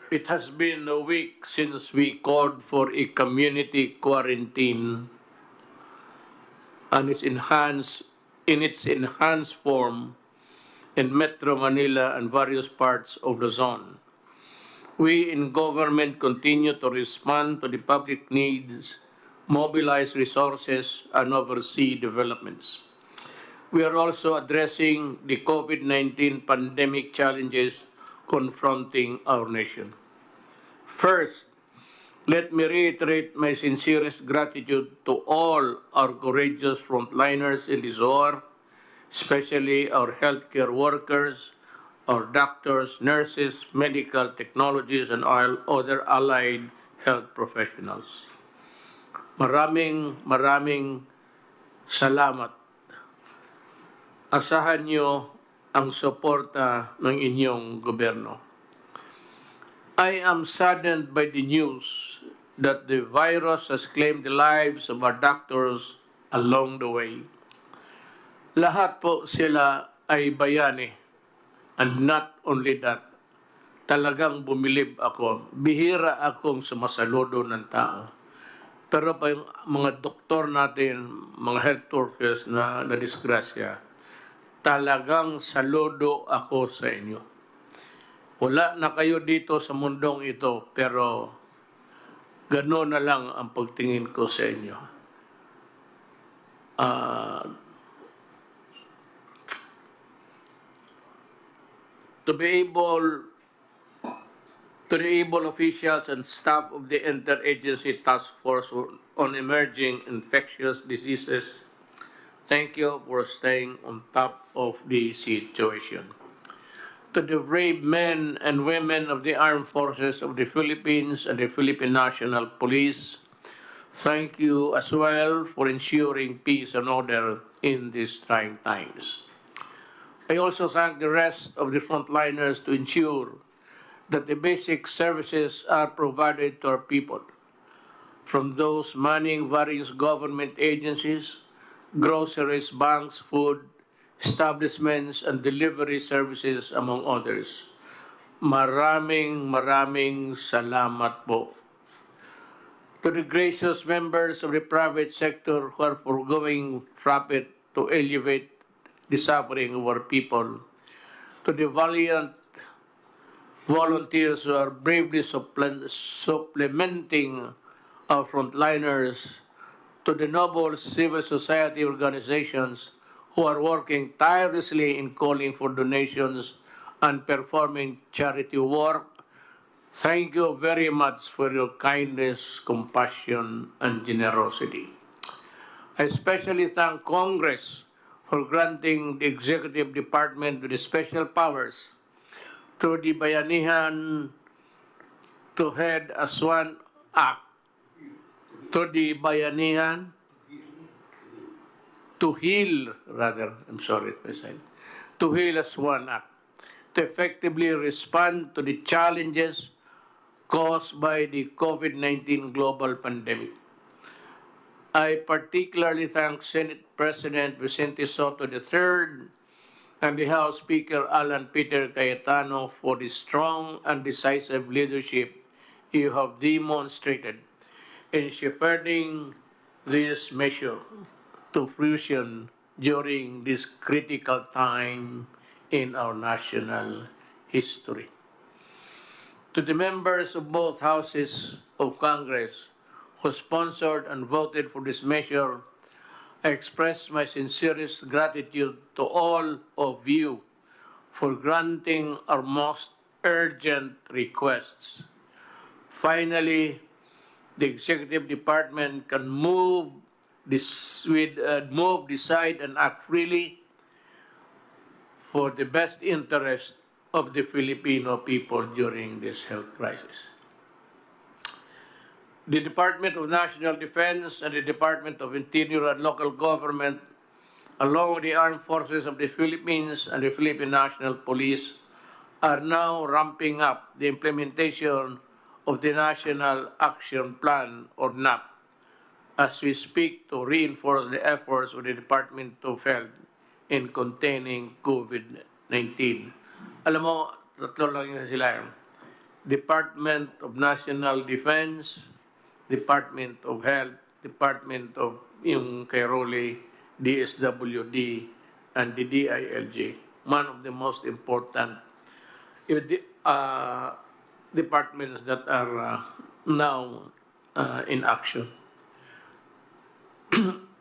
It has been a week since we called for a community quarantine and in its enhanced form in Metro Manila and various parts of the zone. We in government continue to respond to the public needs, mobilize resources, and oversee developments. We are also addressing the COVID-19 pandemic challenges confronting our nation. First, let me reiterate my sincerest gratitude to all our courageous frontliners in this war, especially our healthcare workers, our doctors, nurses, medical technologists, and all other allied health professionals. Maraming salamat. Asahan niyo ang suporta ng inyong gobyerno. I am saddened by the news that the virus has claimed the lives of our doctors along the way. Lahat po sila ay bayani. And not only that, talagang bumilib ako. Bihira akong sumasaludo ng tao. Pero pa yung mga doktor natin, mga health workers na nadisgrasya, talagang saludo ako sa inyo. Wala na kayo dito sa mundong ito, pero gano'n na lang ang pagtingin ko sa inyo. To the able officials and staff of the Interagency Task Force on Emerging Infectious Diseases, thank you for staying on top of the situation. To the brave men and women of the Armed Forces of the Philippines and the Philippine National Police, thank you as well for ensuring peace and order in these trying times. I also thank the rest of the frontliners to ensure that the basic services are provided to our people, from those manning various government agencies, groceries, banks, food, establishments, and delivery services, among others. Maraming salamat po. To the gracious members of the private sector who are foregoing profit to elevate the suffering of our people, to the valiant volunteers who are bravely supplementing our frontliners, to the noble civil society organizations who are working tirelessly in calling for donations and performing charity work, thank you very much for your kindness, compassion, and generosity. I especially thank Congress for granting the Executive Department with the special powers through the Bayanihan to Head as One Act, to the Bayanihan to Heal, to Heal as One Act, to effectively respond to the challenges caused by the COVID-19 global pandemic. I particularly thank Senate President Vicente Soto III and the House Speaker Alan Peter Cayetano for the strong and decisive leadership you have demonstrated in shepherding this measure to fruition during this critical time in our national history. To the members of both houses of Congress who sponsored and voted for this measure, I express my sincerest gratitude to all of you for granting our most urgent requests. Finally, the Executive Department can move, decide, and act freely for the best interest of the Filipino people during this health crisis. The Department of National Defense and the Department of Interior and Local Government, along with the Armed Forces of the Philippines and the Philippine National Police, are now ramping up the implementation of the National Action Plan, or NAP, as we speak to reinforce the efforts of the Department of Health in containing COVID-19. Alam mo, tatlo lang yun sila. Department of National Defense, Department of Health, Department of yung kay Rolly, DSWD, and the DILG. One of the most important departments that are now in action.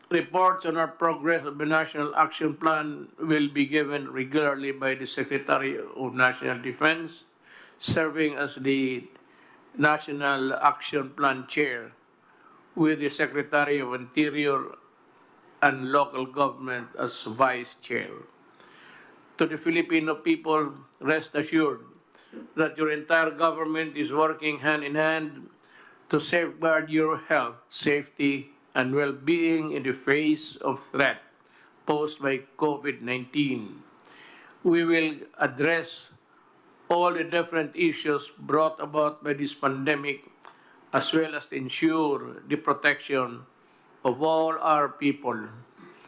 Reports on our progress of the National Action Plan will be given regularly by the Secretary of National Defense, serving as the National Action Plan Chair, with the Secretary of Interior and Local Government as Vice Chair. To the Filipino people, rest assured that your entire government is working hand in hand to safeguard your health, safety, and well-being in the face of threat posed by COVID-19. We will address all the different issues brought about by this pandemic, as well as to ensure the protection of all our people,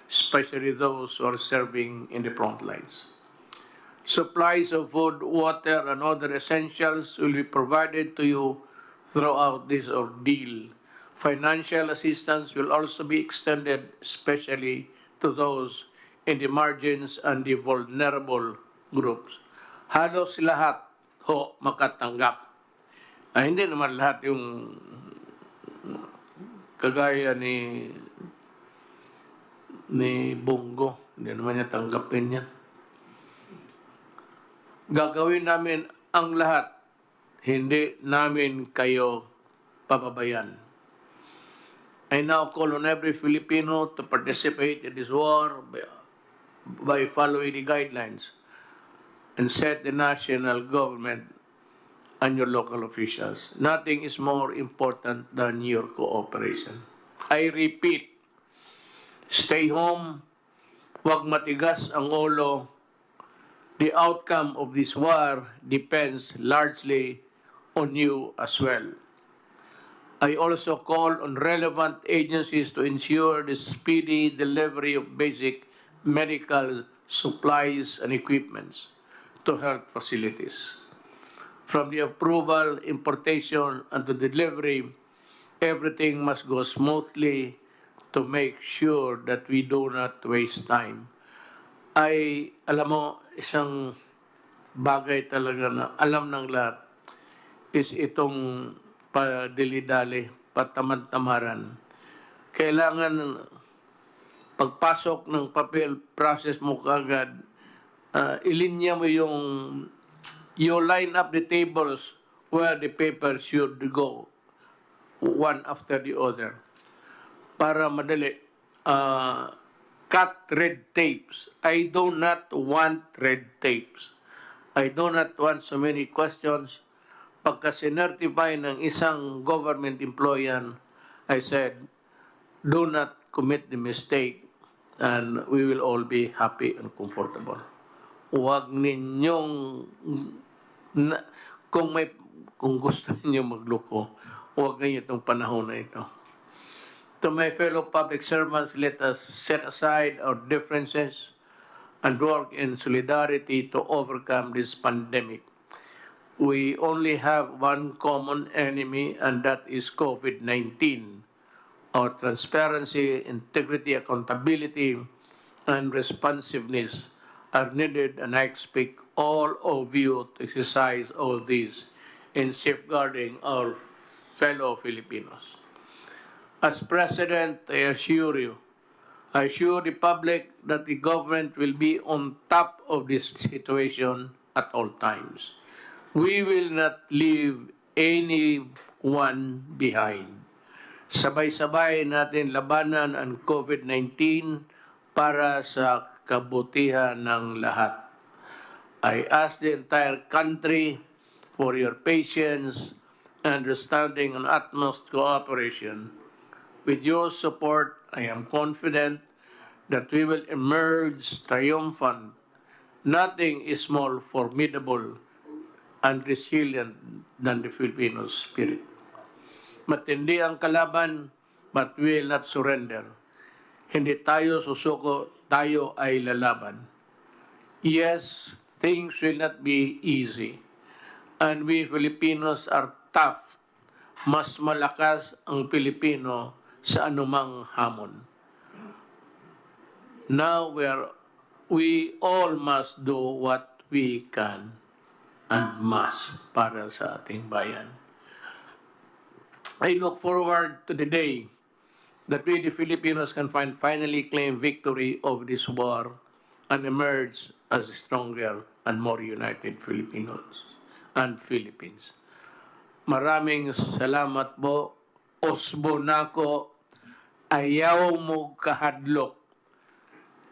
especially those who are serving in the front lines. Supplies of food, water, and other essentials will be provided to you throughout this ordeal. Financial assistance will also be extended, especially to those in the margins and the vulnerable groups. Halos lahat ho makatanggap. Hindi naman lahat yung kagaya ni Bongo. Hindi naman niya tanggapin yan. Gagawin namin ang lahat. Hindi namin kayo pababayan. I now call on every Filipino to participate in this war by following the guidelines and set the national government and your local officials. Nothing is more important than your cooperation. I repeat, stay home, huwag matigas ang ulo. The outcome of this war depends largely on you as well. I also call on relevant agencies to ensure the speedy delivery of basic medical supplies and equipments to health facilities. From the approval, importation, and the delivery, everything must go smoothly to make sure that we do not waste time. Alam mo, isang bagay talaga na alam ng lahat is itong padili-dali, patamad-tamaran. Kailangan pagpasok ng papel, process mo kagad, ilinya mo yung, you line up the tables where the paper should go, one after the other, para madali. Cut red tapes. I do not want red tapes. I do not want so many questions. Pagka sinertify ng isang government employee, I said, do not commit the mistake and we will all be happy and comfortable. Huwag ninyong, kung gusto ninyong magluko, huwag ninyo itong panahon na ito. To my fellow public servants, let us set aside our differences and work in solidarity to overcome this pandemic. We only have one common enemy, and that is COVID-19. Our transparency, integrity, accountability, and responsiveness are needed, and I expect all of you to exercise all these in safeguarding our fellow Filipinos. As President, I assure the public that the government will be on top of this situation at all times. We will not leave anyone behind. Sabay-sabay natin labanan ang COVID-19 para sa kabutihan ng lahat. I ask the entire country for your patience, understanding, and utmost cooperation. With your support, I am confident that we will emerge triumphant. Nothing is more formidable and resilient than the Filipino spirit. Matindi ang kalaban, but we will not surrender. Hindi tayo susuko, tayo ay lalaban. Yes, things will not be easy. and we Filipinos are tough. Mas malakas ang Pilipino sa anumang hamon. Now we all must do what we can and must para sa ating bayan. I look forward to the day that we, the Filipinos, can finally claim victory over this war and emerge as stronger and more united Filipinos and Philippines. Maraming salamat po. Osbo nako, ayaw mo kahadlok.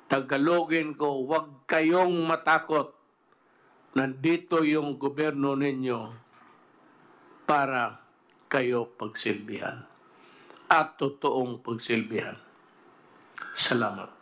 Tagalogin ko, huwag kayong matakot. Nandito yung gobyerno ninyo para kayo pagsilbihan at totoong pagsilbihan. Salamat.